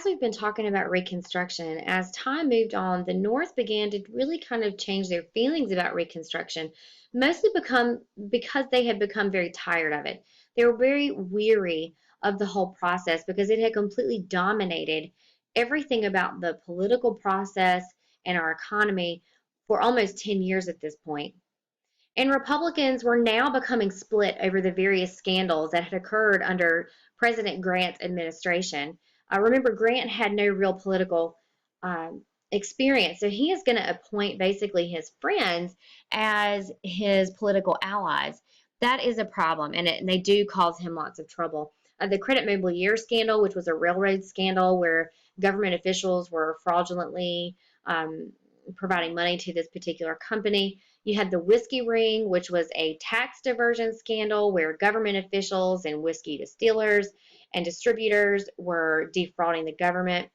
as we've been talking about Reconstruction, as time moved on, the North began to really kind of change their feelings about Reconstruction, mostly because they had become very tired of it. They were very weary of the whole process because it had completely dominated everything about the political process and our economy for almost 10 years at this point. And Republicans were now becoming split over the various scandals that had occurred under President Grant's administration. Remember, Grant had no real political experience, so he is going to appoint basically his friends as his political allies. That is a problem, and they do cause him lots of trouble. The credit mobilier scandal, which was a railroad scandal where government officials were fraudulently providing money to this particular company. You had the whiskey ring, which was a tax diversion scandal where government officials and whiskey distillers and distributors were defrauding the government.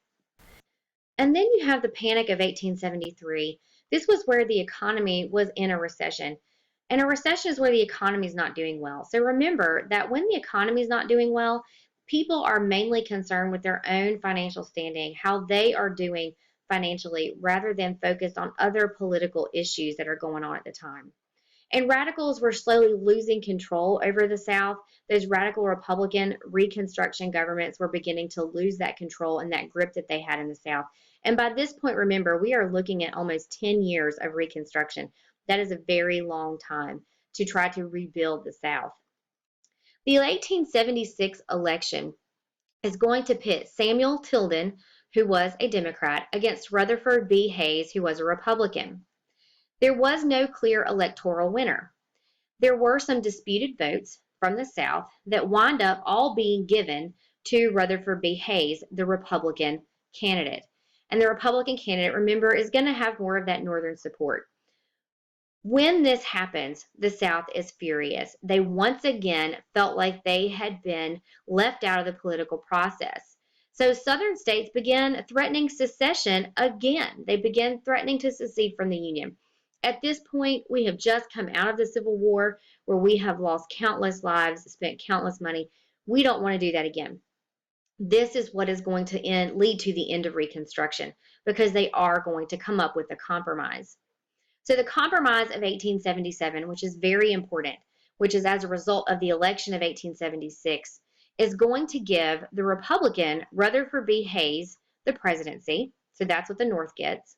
And then you have the Panic of 1873. This was where the economy was in a recession. And a recession is where the economy is not doing well. So remember that when the economy is not doing well, people are mainly concerned with their own financial standing, how they are doing financially, rather than focused on other political issues that are going on at the time. And radicals were slowly losing control over the South. Those radical Republican Reconstruction governments were beginning to lose that control and that grip that they had in the South. And by this point, remember, we are looking at almost 10 years of Reconstruction. That is a very long time to try to rebuild the South. The 1876 election is going to pit Samuel Tilden, who was a Democrat, against Rutherford B. Hayes, who was a Republican. There was no clear electoral winner. There were some disputed votes from the South that wind up all being given to Rutherford B. Hayes, the Republican candidate. And the Republican candidate, remember, is going to have more of that Northern support. When this happens, the South is furious. They once again felt like they had been left out of the political process. So Southern states began threatening secession again. They began threatening to secede from the Union. At this point, we have just come out of the Civil War where we have lost countless lives, spent countless money. We don't want to do that again. This is what is going to lead to the end of Reconstruction because they are going to come up with a compromise. So the Compromise of 1877, which is very important, which is as a result of the election of 1876, is going to give the Republican Rutherford B. Hayes the presidency. So that's what the North gets.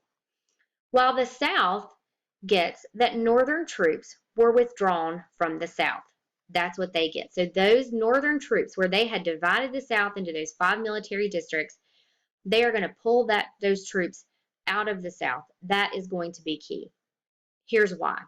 While the South gets that Northern troops were withdrawn from the South. That's what they get. So those Northern troops, where they had divided the South into those 5 military districts, they are going to pull those troops out of the South. That is going to be key. Here's why.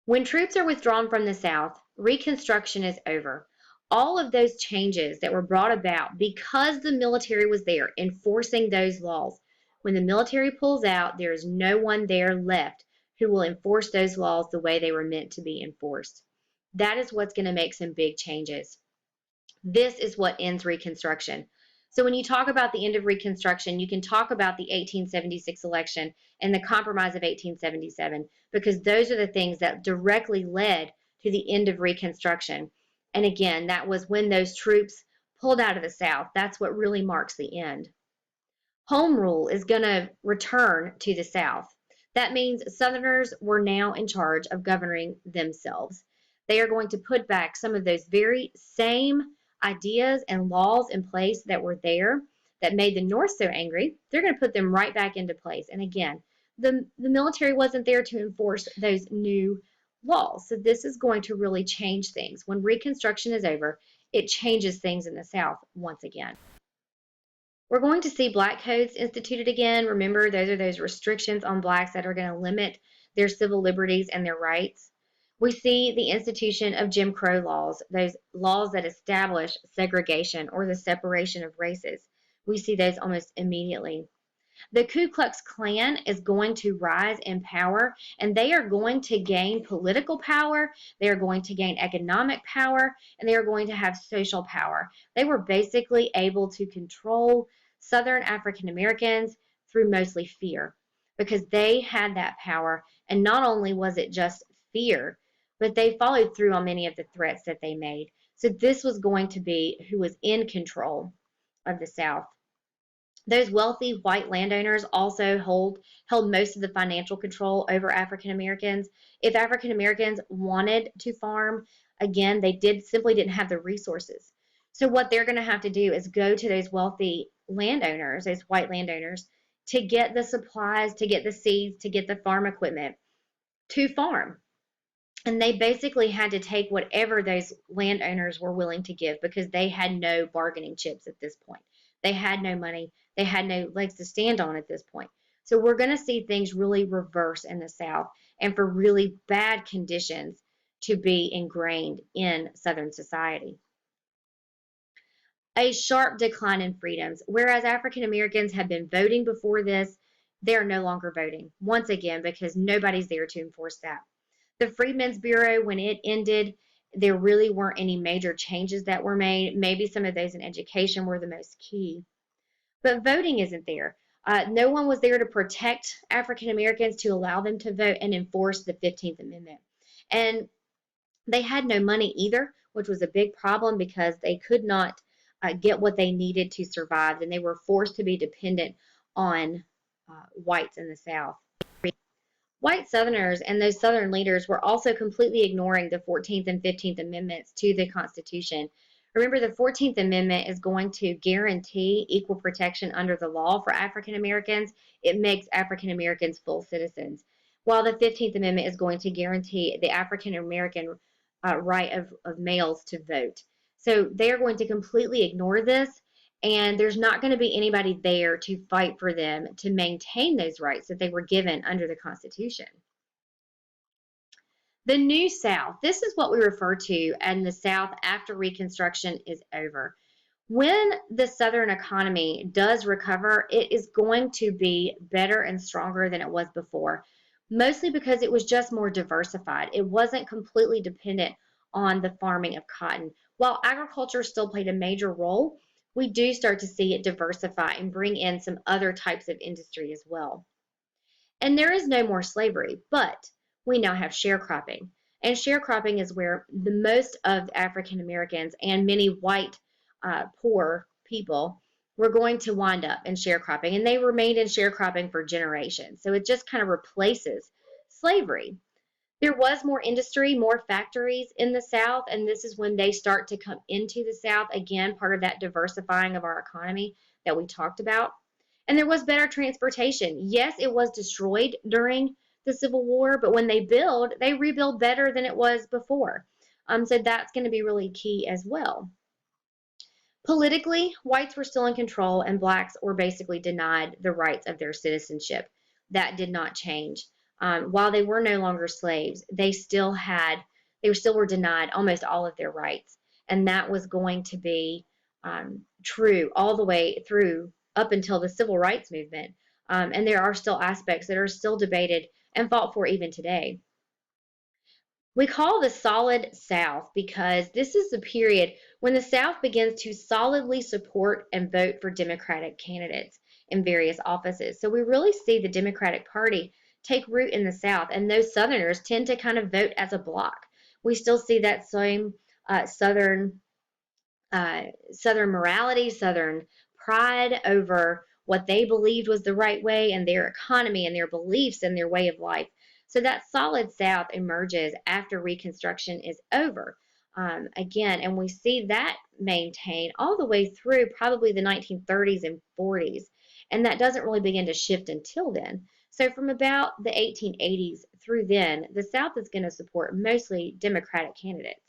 When troops are withdrawn from the South, Reconstruction is over. All of those changes that were brought about because the military was there enforcing those laws. When the military pulls out, there is no one there left who will enforce those laws the way they were meant to be enforced. That is what's going to make some big changes. This is what ends Reconstruction. So when you talk about the end of Reconstruction, you can talk about the 1876 election and the Compromise of 1877 because those are the things that directly led to the end of Reconstruction. And again, that was when those troops pulled out of the South. That's what really marks the end. Home rule is going to return to the South. That means Southerners were now in charge of governing themselves. They are going to put back some of those very same ideas and laws in place that were there that made the North so angry. They're going to put them right back into place. And again, the military wasn't there to enforce those new laws. So this is going to really change things. When Reconstruction is over, it changes things in the South once again. We're going to see black codes instituted again. Remember, those are those restrictions on blacks that are going to limit their civil liberties and their rights. We see the institution of Jim Crow laws, those laws that establish segregation or the separation of races. We see those almost immediately. The Ku Klux Klan is going to rise in power, and they are going to gain political power, they are going to gain economic power, and they are going to have social power. They were basically able to control Southern African Americans through mostly fear because they had that power, and not only was it just fear, but they followed through on many of the threats that they made. So this was going to be who was in control of the South. Those wealthy white landowners also held most of the financial control over African Americans. If African Americans wanted to farm, again, they simply didn't have the resources. So what they're going to have to do is go to those wealthy landowners, those white landowners, to get the supplies, to get the seeds, to get the farm equipment to farm. And they basically had to take whatever those landowners were willing to give because they had no bargaining chips at this point. They had no money. They had no legs to stand on at this point. So we're going to see things really reverse in the South and for really bad conditions to be ingrained in Southern society. A sharp decline in freedoms. Whereas African Americans had been voting before this, they're no longer voting, once again, because nobody's there to enforce that. The Freedmen's Bureau, when it ended, there really weren't any major changes that were made. Maybe some of those in education were the most key. But voting isn't there. No one was there to protect African Americans, to allow them to vote and enforce the 15th Amendment. And they had no money either, which was a big problem because they could not get what they needed to survive, and they were forced to be dependent on whites in the South. White Southerners and those Southern leaders were also completely ignoring the 14th and 15th Amendments to the Constitution. Remember, the 14th Amendment is going to guarantee equal protection under the law for African Americans. It makes African Americans full citizens, while the 15th Amendment is going to guarantee the African American right of males to vote. So they are going to completely ignore this, and there's not going to be anybody there to fight for them to maintain those rights that they were given under the Constitution. The New South, this is what we refer to as the South after Reconstruction is over. When the Southern economy does recover, it is going to be better and stronger than it was before, mostly because it was just more diversified. It wasn't completely dependent on the farming of cotton. While agriculture still played a major role, we do start to see it diversify and bring in some other types of industry as well. And there is no more slavery, but we now have sharecropping. And sharecropping is where the most of African Americans and many white poor people were going to wind up in sharecropping. And they remained in sharecropping for generations. So it just kind of replaces slavery. There was more industry, more factories in the South, and this is when they start to come into the South. Again, part of that diversifying of our economy that we talked about. And there was better transportation. Yes, it was destroyed during the Civil War, but when they rebuild better than it was before. So that's going to be really key as well. Politically, whites were still in control and blacks were basically denied the rights of their citizenship. That did not change. While they were no longer slaves, they still were denied almost all of their rights. And that was going to be true all the way through up until the Civil Rights Movement. And there are still aspects that are still debated and fought for even today. We call the Solid South because this is the period when the South begins to solidly support and vote for Democratic candidates in various offices. So we really see the Democratic Party take root in the South, and those Southerners tend to kind of vote as a block. We still see that same Southern morality, Southern pride over what they believed was the right way and their economy and their beliefs and their way of life. So that solid South emerges after Reconstruction is over. Again, and we see that maintained all the way through probably the 1930s and 40s. And that doesn't really begin to shift until then. So from about the 1880s through then, the South is going to support mostly Democratic candidates.